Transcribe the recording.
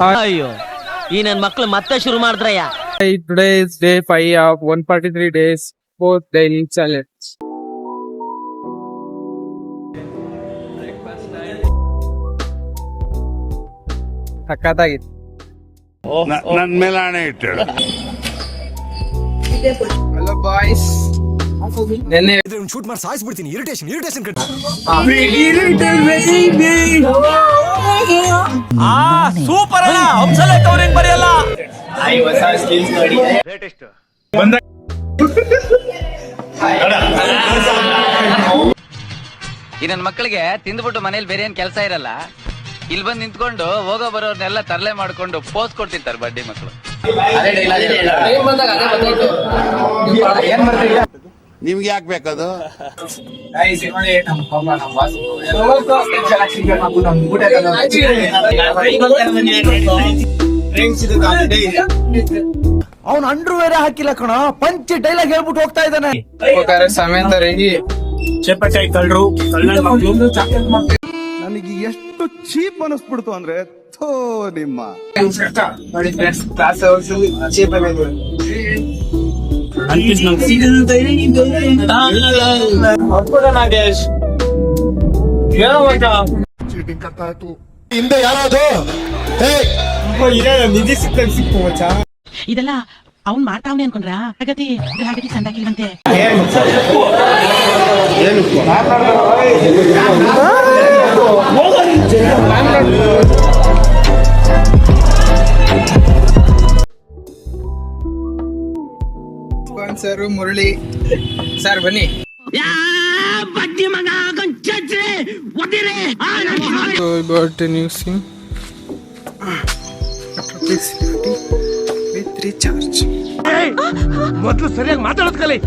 ಅಯ್ಯೋ ಈ ನನ್ ಮಕ್ಳು ಮತ್ತೆ ಶುರು ಮಾಡಿದ್ರಯ್ಯ. Today is day 5 of 143 days fourth daily challenge. ಸಕ್ಕತ್ತಾಗಿತ್ತು. ನನ್ ಮೇಲೆ ಹಣೆ ಇಟ್ಟು. ಹಲೋ ಬಾಯ್ಸ್, ನೆನ್ನೆ ಶೂಟ್ ಮಾಡಿ ಸಾಯಿಸ್ಬಿಡ್ತೀನಿ. ಇರಿಟೇಷನ್ ಸೂಪರ್ ಅಣ್ಣ, ಹಂಸಲೇಖ ಅವ್ರು ಹೆಂಗ್ ಬರೆಯಲ್ಲ. ಈ ನನ್ನ ಮಕ್ಕಳಿಗೆ ತಿಂದ್ಬಿಟ್ಟು ಮನೇಲಿ ಬೇರೆ ಏನ್ ಕೆಲಸ ಇರಲ್ಲ, ಇಲ್ಲಿ ಬಂದು ನಿಂತ್ಕೊಂಡು ಹೋಗೋ ಬರೋರ್ನೆಲ್ಲ ತರಲೆ ಮಾಡ್ಕೊಂಡು ಪೋಸ್ ಕೊಡ್ತಿರ್ತಾರೆ ಬಡ್ಡಿ ಮಕ್ಕಳು. ನಿಮ್ಗೆ ಯಾಕೆ ಬೇಕದು? ಅವ್ನು ಅಂಡ್ರು ಬೇರೆ ಹಾಕಿಲ್ಲ ಕಣ, ಪಂಚ್ ಡೈಲಾಗ್ ಹೇಳ್ಬಿಟ್ಟು ಹೋಗ್ತಾ ಇದ್ದಾನೆ. ಸಮೇತ ರೆಡಿ. ಚಪ್ಪಚಾಯಿ ಕಳ್ರು, ನನಗೆ ಎಷ್ಟು ಚೀಪ್ ಅನಿಸ್ಬಿಡ್ತು ಅಂದ್ರೆ ಥೋ ನಿಮ್ಮ ನೋಡಿ ಫ್ರೆಂಡ್ಸ್, ಕ್ಲಾಸ್ ಚೀಪ್ ಆಗಿದೆ. ಹಿಂದೆ ಯಾರಾದ್ರು ಇದೆಲ್ಲ ಅವ್ನ್ ಮಾಡ್ತಾವ್ನೆ ಅನ್ಕೊಂಡ್ರ ಹಾಗತಿ ಸಂದಾಕಿಲ್ವಂತೆ. ಸ್ಪಾನ್ಸರು ಮುರಳಿ ಸರ್, ಬನ್ನಿ. About the new SIM with recharge. ಮೊದ್ಲು ಸರಿಯಾಗಿ ಮಾತಾಡೋದ್ ಕಲಿ.